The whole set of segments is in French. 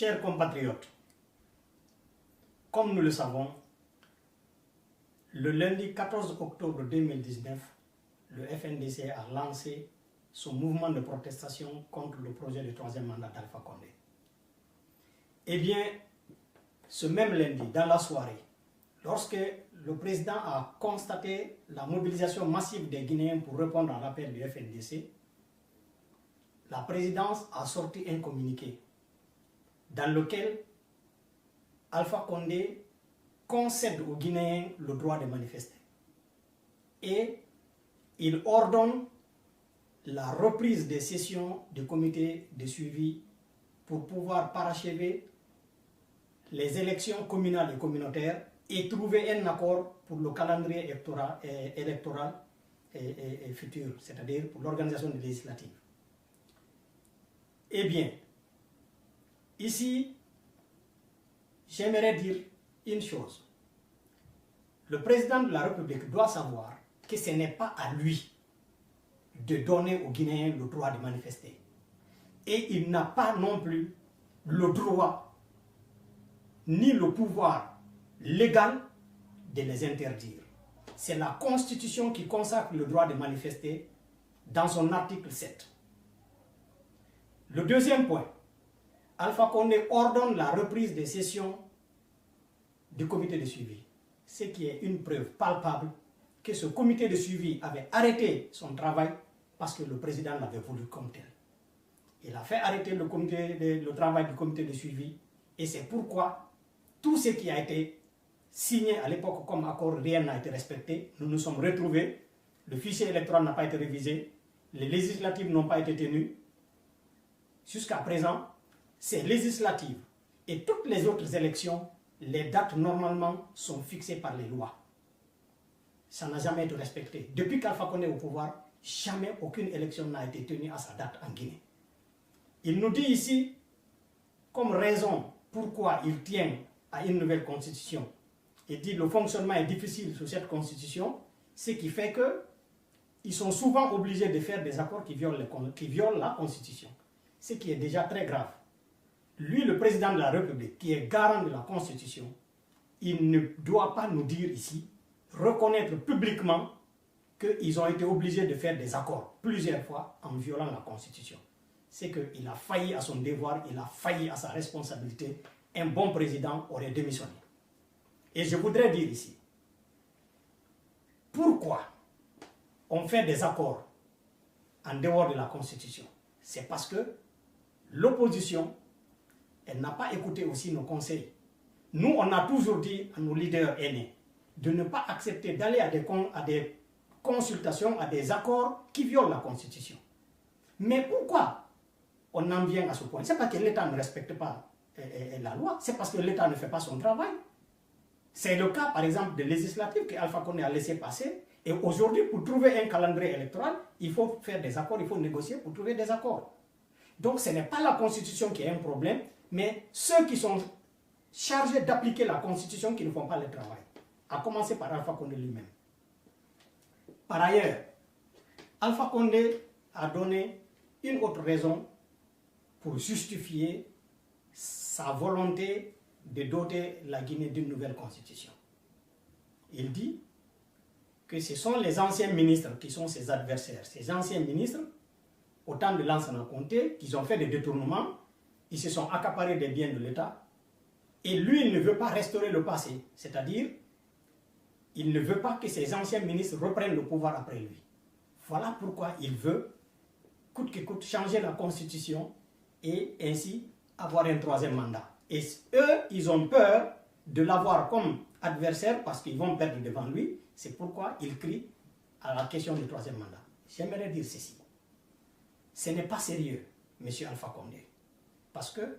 Chers compatriotes, comme nous le savons, le lundi 14 octobre 2019, le FNDC a lancé son mouvement de protestation contre le projet de troisième mandat d'Alpha Condé. Eh bien, ce même lundi, dans la soirée, lorsque le président a constaté la mobilisation massive des Guinéens pour répondre à l'appel du FNDC, la présidence a sorti un communiqué dans lequel Alpha Condé concède aux Guinéens le droit de manifester. Et il ordonne la reprise des sessions du comité de suivi pour pouvoir parachever les élections communales et communautaires et trouver un accord pour le calendrier électoral futur, c'est-à-dire pour l'organisation des législatives. Eh bien, ici, j'aimerais dire une chose. Le président de la République doit savoir que ce n'est pas à lui de donner aux Guinéens le droit de manifester. Et il n'a pas non plus le droit ni le pouvoir légal de les interdire. C'est la Constitution qui consacre le droit de manifester dans son article 7. Le deuxième point, Alpha Condé ordonne la reprise des sessions du comité de suivi, ce qui est une preuve palpable que ce comité de suivi avait arrêté son travail parce que le président l'avait voulu comme tel. Il a fait arrêter le travail du comité de suivi et c'est pourquoi tout ce qui a été signé à l'époque comme accord, rien n'a été respecté. Nous nous sommes retrouvés, le fichier électoral n'a pas été révisé, les législatives n'ont pas été tenues. Jusqu'à présent, ces législatives et toutes les autres élections, les dates normalement sont fixées par les lois. Ça n'a jamais été respecté. Depuis qu'Alpha Condé est au pouvoir, jamais aucune élection n'a été tenue à sa date en Guinée. Il nous dit ici, comme raison pourquoi il tient à une nouvelle constitution, il dit que le fonctionnement est difficile sous cette constitution, ce qui fait qu'ils sont souvent obligés de faire des accords qui violent la constitution, ce qui est déjà très grave. Lui, le président de la République, qui est garant de la Constitution, il ne doit pas nous dire ici, reconnaître publiquement qu'ils ont été obligés de faire des accords plusieurs fois en violant la Constitution. C'est qu'il a failli à son devoir, il a failli à sa responsabilité. Un bon président aurait démissionné. Et je voudrais dire ici, pourquoi on fait des accords en dehors de la Constitution? C'est parce que l'opposition, elle n'a pas écouté aussi nos conseils. Nous, on a toujours dit à nos leaders aînés de ne pas accepter d'aller à des consultations, à des accords qui violent la Constitution. Mais pourquoi on en vient à ce point? C'est parce que l'État ne respecte pas la loi, c'est parce que l'État ne fait pas son travail. C'est le cas, par exemple, des législatives que Alpha Condé a laissé passer. Et aujourd'hui, pour trouver un calendrier électoral, il faut faire des accords, il faut négocier pour trouver des accords. Donc, ce n'est pas la Constitution qui a un problème, mais ceux qui sont chargés d'appliquer la Constitution qui ne font pas le travail. À commencer par Alpha Condé lui-même. Par ailleurs, Alpha Condé a donné une autre raison pour justifier sa volonté de doter la Guinée d'une nouvelle constitution. Il dit que ce sont les anciens ministres qui sont ses adversaires. Ces anciens ministres, au temps de Lansana Conté, qui ont fait des détournements, ils se sont accaparés des biens de l'État, et lui, il ne veut pas restaurer le passé, c'est-à-dire, il ne veut pas que ces anciens ministres reprennent le pouvoir après lui. Voilà pourquoi il veut, coûte que coûte, changer la constitution et ainsi avoir un troisième mandat. Et eux, ils ont peur de l'avoir comme adversaire parce qu'ils vont perdre devant lui. C'est pourquoi ils crient à la question du troisième mandat. J'aimerais dire ceci. Ce n'est pas sérieux, M. Alpha Condé. Parce que,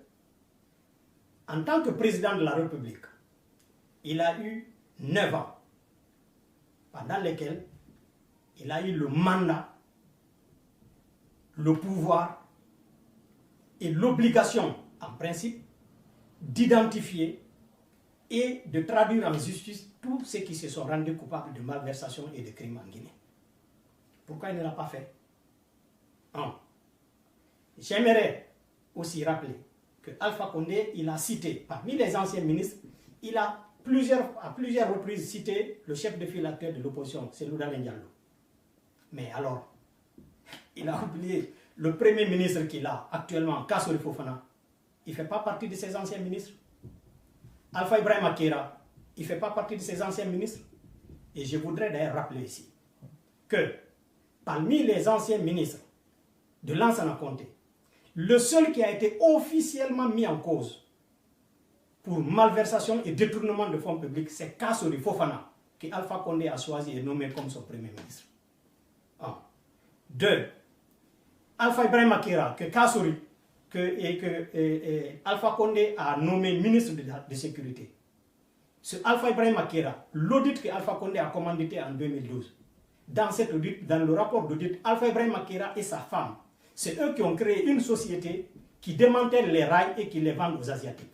en tant que président de la République, il a eu 9 ans, pendant lesquels il a eu le mandat, le pouvoir et l'obligation, en principe, d'identifier et de traduire en justice tous ceux qui se sont rendus coupables de malversation et de crimes en Guinée. Pourquoi il ne l'a pas fait? J'aimerais aussi rappeler que Alpha Condé, il a cité, parmi les anciens ministres, il a à plusieurs reprises cité le chef de file actuel de l'opposition, c'est Loudalen Diallo. Mais alors, il a oublié le premier ministre qu'il a actuellement, Kassori Fofana, il ne fait pas partie de ses anciens ministres. Alpha Ibrahim Akera, il ne fait pas partie de ses anciens ministres. Et je voudrais d'ailleurs rappeler ici que parmi les anciens ministres de Lansana Conté, le seul qui a été officiellement mis en cause pour malversation et détournement de fonds publics, c'est Kassori Fofana, que Alpha Condé a choisi et nommé comme son premier ministre. 1. 2. Alpha Ibrahim Akera, que Kassori, Alpha Condé a nommé ministre de sécurité. Ce Alpha Ibrahim Akera, l'audit que Alpha Condé a commandité en 2012, dans cet audit, dans le rapport d'audit, Alpha Ibrahim Akera et sa femme, c'est eux qui ont créé une société qui démantèle les rails et qui les vend aux Asiatiques.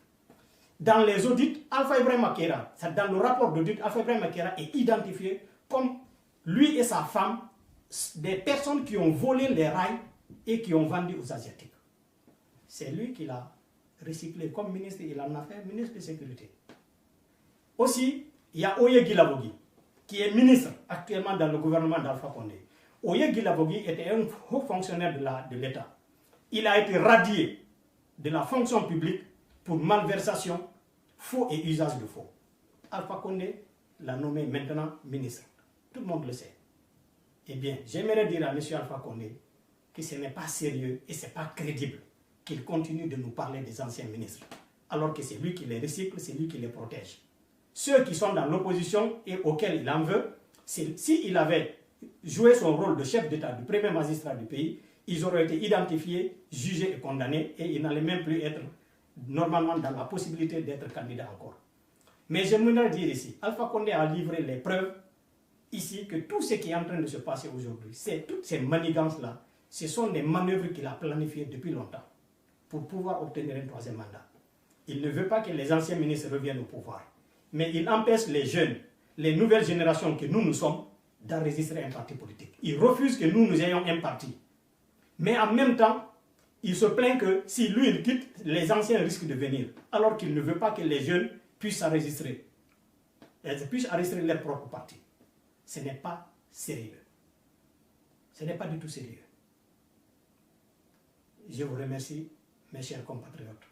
Dans les audits, Alpha Ibrahim Akera, dans le rapport d'audit, Alpha Ibrahim Akera est identifié comme lui et sa femme, des personnes qui ont volé les rails et qui ont vendu aux Asiatiques. C'est lui qui l'a recyclé comme ministre, il en a fait ministre de sécurité. Aussi, il y a Oye Guilavogi, qui est ministre actuellement dans le gouvernement d'Alpha Condé. Oye Guilavogi était un haut fonctionnaire de l'État. Il a été radié de la fonction publique pour malversation, faux et usage de faux. Alpha Condé l'a nommé maintenant ministre. Tout le monde le sait. Eh bien, j'aimerais dire à M. Alpha Condé que ce n'est pas sérieux et ce n'est pas crédible qu'il continue de nous parler des anciens ministres, alors que c'est lui qui les recycle, c'est lui qui les protège. Ceux qui sont dans l'opposition et auxquels il en veut, s'il avait joué son rôle de chef d'État, du premier magistrat du pays, ils auraient été identifiés, jugés et condamnés et ils n'allaient même plus être normalement dans la possibilité d'être candidat encore. Mais j'aimerais dire ici, Alpha Condé a livré les preuves ici que tout ce qui est en train de se passer aujourd'hui, toutes ces manigances-là, ce sont des manœuvres qu'il a planifiées depuis longtemps pour pouvoir obtenir un troisième mandat. Il ne veut pas que les anciens ministres reviennent au pouvoir. Mais il empêche les jeunes, les nouvelles générations que nous sommes, d'enregistrer un parti politique. Il refuse que nous ayons un parti. Mais en même temps, il se plaint que si lui il quitte, les anciens risquent de venir. Alors qu'il ne veut pas que les jeunes puissent s'enregistrer. Elles puissent enregistrer leur propre parti. Ce n'est pas sérieux. Ce n'est pas du tout sérieux. Je vous remercie, mes chers compatriotes.